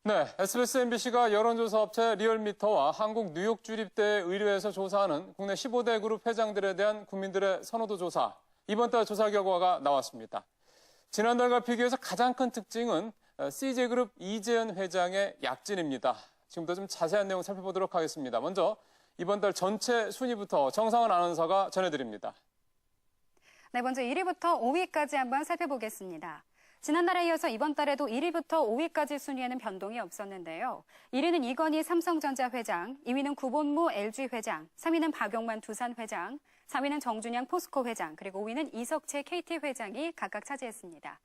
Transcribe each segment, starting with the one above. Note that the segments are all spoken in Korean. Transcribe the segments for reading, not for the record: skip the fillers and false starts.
네, SBS, MBC가 여론조사 업체 리얼미터와 한국 뉴욕 주립대 의뢰해서 조사하는 국내 15대 그룹 회장들에 대한 국민들의 선호도 조사. 이번 달 조사 결과가 나왔습니다. 지난달과 비교해서 가장 큰 특징은 CJ그룹 이재현 회장의 약진입니다. 지금부터 좀 자세한 내용 살펴보도록 하겠습니다. 먼저 이번 달 전체 순위부터 정상은 아나운서가 전해드립니다. 네, 먼저 1위부터 5위까지 한번 살펴보겠습니다. 지난달에 이어서 이번 달에도 1위부터 5위까지 순위에는 변동이 없었는데요. 1위는 이건희 삼성전자 회장, 2위는 구본무 LG 회장, 3위는 박용만 두산 회장, 4위는 정준영 포스코 회장, 그리고 5위는 이석채 KT 회장이 각각 차지했습니다.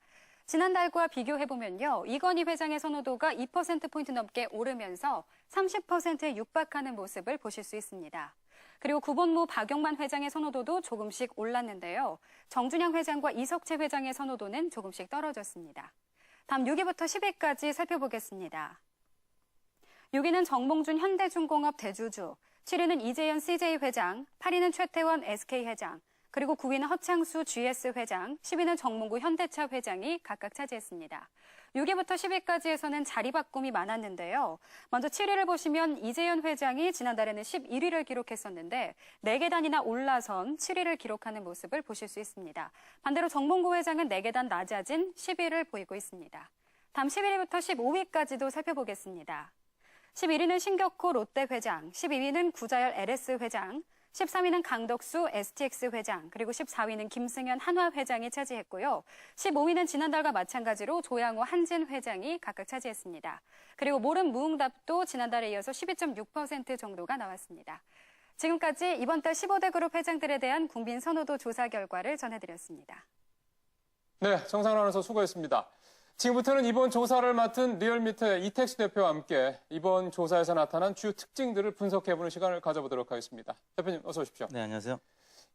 지난달과 비교해보면요. 이건희 회장의 선호도가 2%포인트 넘게 오르면서 30%에 육박하는 모습을 보실 수 있습니다. 그리고 구본무 박용만 회장의 선호도도 조금씩 올랐는데요. 정준영 회장과 이석채 회장의 선호도는 조금씩 떨어졌습니다. 다음 6위부터 10위까지 살펴보겠습니다. 6위는 정몽준 현대중공업 대주주, 7위는 이재현 CJ 회장, 8위는 최태원 SK 회장, 그리고 9위는 허창수 GS 회장, 10위는 정몽구 현대차 회장이 각각 차지했습니다. 6위부터 10위까지에서는 자리 바꿈이 많았는데요. 먼저 7위를 보시면 이재현 회장이 지난달에는 11위를 기록했었는데 4계단이나 올라선 7위를 기록하는 모습을 보실 수 있습니다. 반대로 정몽구 회장은 4계단 낮아진 10위를 보이고 있습니다. 다음 11위부터 15위까지도 살펴보겠습니다. 11위는 신격호 롯데 회장, 12위는 구자열 LS 회장, 13위는 강덕수 STX 회장, 그리고 14위는 김승현 한화 회장이 차지했고요. 15위는 지난달과 마찬가지로 조양호 한진 회장이 각각 차지했습니다. 그리고 모름 무응답도 지난달에 이어서 12.6% 정도가 나왔습니다. 지금까지 이번 달 15대 그룹 회장들에 대한 국민 선호도 조사 결과를 전해드렸습니다. 네, 정상훈 아나운서 수고했습니다. 지금부터는 이번 조사를 맡은 리얼미터의 이택수 대표와 함께 이번 조사에서 나타난 주요 특징들을 분석해보는 시간을 가져보도록 하겠습니다. 대표님 어서 오십시오. 네, 안녕하세요.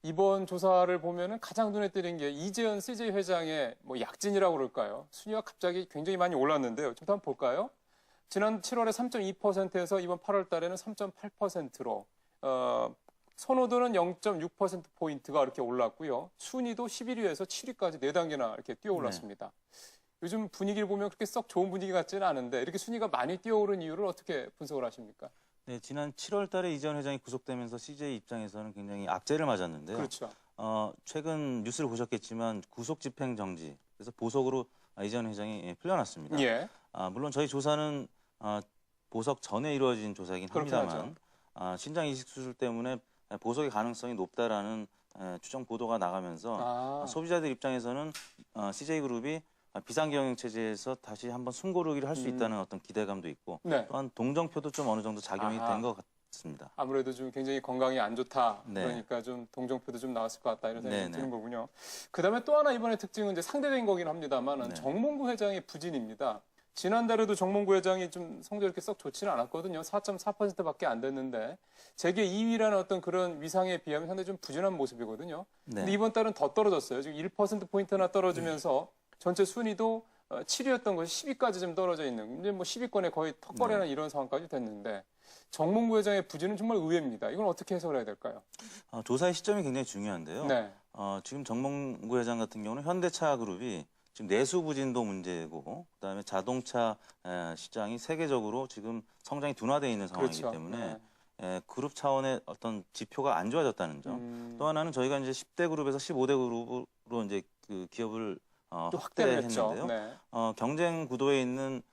이번 조사를 보면은 가장 눈에 띄는 게 이재현 CJ 회장의 약진이라고 그럴까요? 순위가 갑자기 굉장히 많이 올랐는데요. 좀 한번 볼까요? 지난 7월에 3.2%에서 이번 8월 달에는 3.8%로 선호도는 0.6%포인트가 이렇게 올랐고요. 순위도 11위에서 7위까지 4단계나 이렇게 뛰어올랐습니다. 요즘 분위기를 보면 그렇게 썩 좋은 분위기 같지는 않은데 이렇게 순위가 많이 뛰어오른 이유를 어떻게 분석을 하십니까? 네, 지난 7월 달에 이재현 회장이 구속되면서 CJ 입장에서는 굉장히 악재를 맞았는데요. 그렇죠. 최근 뉴스를 보셨겠지만 구속 집행 정지, 그래서 보석으로 이재현 회장이 풀려났습니다. 예. 물론 저희 조사는 보석 전에 이루어진 조사이긴 합니다만 신장 이식 수술 때문에 보석의 가능성이 높다라는 추정 보도가 나가면서 소비자들 입장에서는 CJ그룹이 비상경영 체제에서 다시 한번 숨고르기를 할 수 있다는 어떤 기대감도 있고 네. 또한 동정표도 좀 어느 정도 작용이 된 것 같습니다. 아무래도 좀 굉장히 건강이 안 좋다. 네. 그러니까 좀 동정표도 좀 나왔을 것 같다 이런 생각이 네, 드는 거군요. 그다음에 또 하나 이번에 특징은 이제 상대적인 거긴 합니다만 네. 정몽구 회장의 부진입니다. 지난달에도 정몽구 회장이 좀 성적이 이렇게 썩 좋지는 않았거든요. 4.4%밖에 안 됐는데 재계 2위라는 어떤 그런 위상에 비하면 상당히 좀 부진한 모습이거든요. 네. 근데 이번 달은 더 떨어졌어요. 지금 1%포인트나 떨어지면서 전체 순위도 7위였던 것이 10위까지 좀 떨어져 있는, 이제 10위권에 거의 턱걸이하는 이런 상황까지 됐는데 정몽구 회장의 부진은 정말 의외입니다. 이건 어떻게 해석을 해야 될까요? 조사의 시점이 굉장히 중요한데요. 네. 지금 정몽구 회장 같은 경우는 현대차 그룹이 지금 내수 부진도 문제고 그다음에 자동차 시장이 세계적으로 지금 성장이 둔화되어 있는 상황이기 그렇죠. 때문에 그룹 차원의 어떤 지표가 안 좋아졌다는 점. 또 하나는 저희가 이제 10대 그룹에서 15대 그룹으로 이제 그 기업을 확대를 했는데요. 네. 경쟁 구도에 있는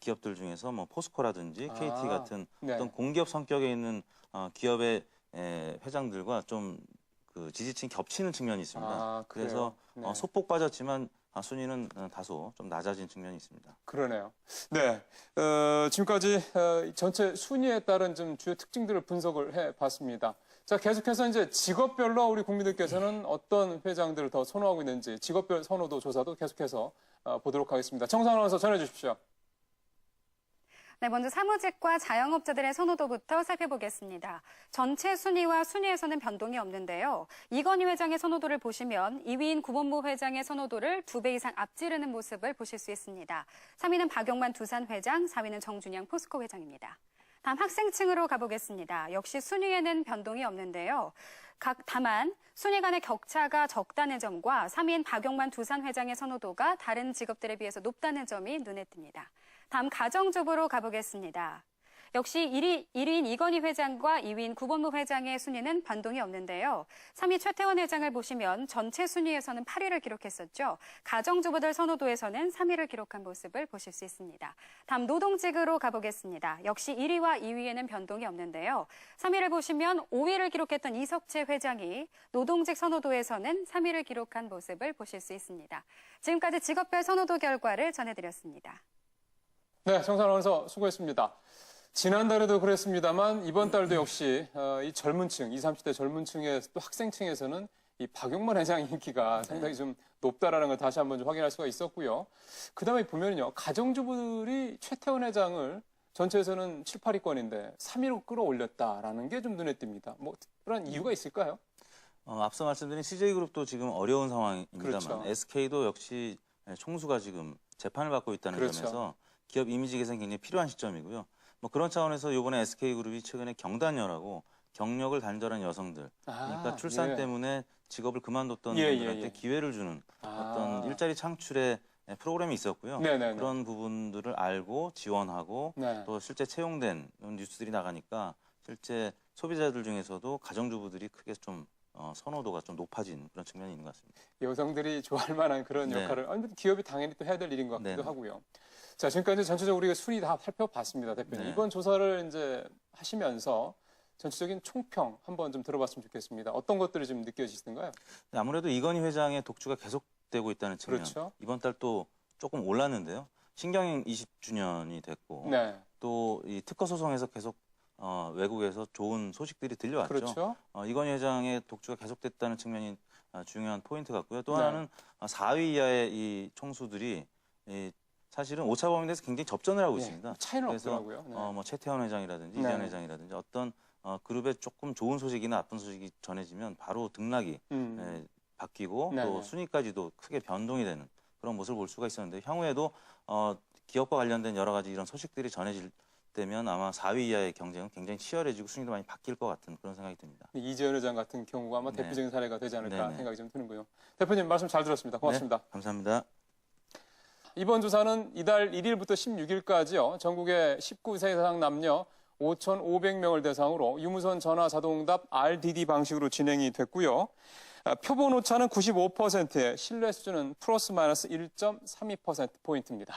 기업들 중에서 포스코라든지 KT 같은 네. 어떤 공기업 성격에 있는 기업의 회장들과 좀 그 지지층이 겹치는 측면이 있습니다. 그래서 네. 소폭 빠졌지만 순위는 다소 좀 낮아진 측면이 있습니다. 그러네요. 네. 지금까지 전체 순위에 따른 좀 주요 특징들을 분석을 해봤습니다. 자, 계속해서 이제 직업별로 우리 국민들께서는 어떤 회장들을 더 선호하고 있는지 직업별 선호도 조사도 계속해서 보도록 하겠습니다. 정상훈 아나운서 전해주십시오. 네, 먼저 사무직과 자영업자들의 선호도부터 살펴보겠습니다. 전체 순위와 순위에서는 변동이 없는데요. 이건희 회장의 선호도를 보시면 2위인 구본무 회장의 선호도를 2배 이상 앞지르는 모습을 보실 수 있습니다. 3위는 박용만 두산 회장, 4위는 정준영 포스코 회장입니다. 다음 학생층으로 가보겠습니다. 역시 순위에는 변동이 없는데요. 다만 순위 간의 격차가 적다는 점과 3위인 박용만 두산 회장의 선호도가 다른 직업들에 비해서 높다는 점이 눈에 띕니다. 다음 가정주부로 가보겠습니다. 역시 1위인 이건희 회장과 2위인 구본무 회장의 순위는 변동이 없는데요. 3위 최태원 회장을 보시면 전체 순위에서는 8위를 기록했었죠. 가정주부들 선호도에서는 3위를 기록한 모습을 보실 수 있습니다. 다음 노동직으로 가보겠습니다. 역시 1위와 2위에는 변동이 없는데요. 3위를 보시면 5위를 기록했던 이석채 회장이 노동직 선호도에서는 3위를 기록한 모습을 보실 수 있습니다. 지금까지 직업별 선호도 결과를 전해드렸습니다. 네, 정선 아나운서 수고했습니다. 지난달에도 그랬습니다만 이번 달도 역시 이 젊은 층, 20, 30대 젊은 층의 또 학생층에서는 이 박용만 회장 인기가 상당히 좀 높다라는 걸 다시 한번 좀 확인할 수가 있었고요. 그다음에 보면요. 가정주부들이 최태원 회장을 전체에서는 7, 8위권인데 3위로 끌어올렸다라는 게 좀 눈에 띕니다. 뭐 특별한 이유가 있을까요? 앞서 말씀드린 CJ그룹도 지금 어려운 상황입니다만 그렇죠. SK도 역시 총수가 지금 재판을 받고 있다는 그렇죠. 점에서 기업 이미지 개선이 굉장히 필요한 시점이고요. 뭐 그런 차원에서 이번에 SK그룹이 최근에 경단녀라고 경력을 단절한 여성들, 그러니까 출산 예. 때문에 직업을 그만뒀던 예, 분들한테 예. 기회를 주는 어떤 일자리 창출의 프로그램이 있었고요. 네네네. 그런 부분들을 알고 지원하고 네. 또 실제 채용된 뉴스들이 나가니까 실제 소비자들 중에서도 가정주부들이 크게 좀 선호도가 좀 높아진 그런 측면이 있는 것 같습니다. 여성들이 좋아할 만한 그런 네. 역할을 기업이 당연히 또 해야 될 일인 것 같기도 네네. 하고요. 자, 지금까지 전체적으로 우리가 순위 다 살펴봤습니다, 대표님. 네. 이번 조사를 이제 하시면서 전체적인 총평 한번 좀 들어봤으면 좋겠습니다. 어떤 것들이 좀 느껴지시던가요? 아무래도 이건희 회장의 독주가 계속되고 있다는 측면. 그렇죠. 이번 달 또 조금 올랐는데요. 신경영 20주년이 됐고 네. 또 이 특허 소송에서 계속 외국에서 좋은 소식들이 들려왔죠. 그렇죠. 이건희 회장의 독주가 계속됐다는 측면이 중요한 포인트 같고요. 또 네. 하나는 4위 이하의 이 총수들이 사실은 오차범위에 대해서 굉장히 접전을 하고 예, 있습니다. 차이는 그래서 없더라고요. 네. 뭐 최태원 회장이라든지 네. 이재현 회장이라든지 어떤 그룹에 조금 좋은 소식이나 나쁜 소식이 전해지면 바로 등락이 바뀌고 네네. 또 순위까지도 크게 변동이 되는 그런 모습을 볼 수가 있었는데 향후에도 기업과 관련된 여러 가지 이런 소식들이 전해질 때면 아마 4위 이하의 경쟁은 굉장히 치열해지고 순위도 많이 바뀔 것 같은 그런 생각이 듭니다. 이재현 회장 같은 경우가 아마 네. 대표적인 사례가 되지 않을까 네네. 생각이 좀 드는고요. 대표님 말씀 잘 들었습니다. 고맙습니다. 네, 감사합니다. 이번 조사는 이달 1일부터 16일까지요. 전국의 19세 이상 남녀 5,500명을 대상으로 유무선 전화 자동응답 RDD 방식으로 진행이 됐고요. 표본 오차는 95%에 신뢰 수준은 플러스 마이너스 1.32%포인트입니다.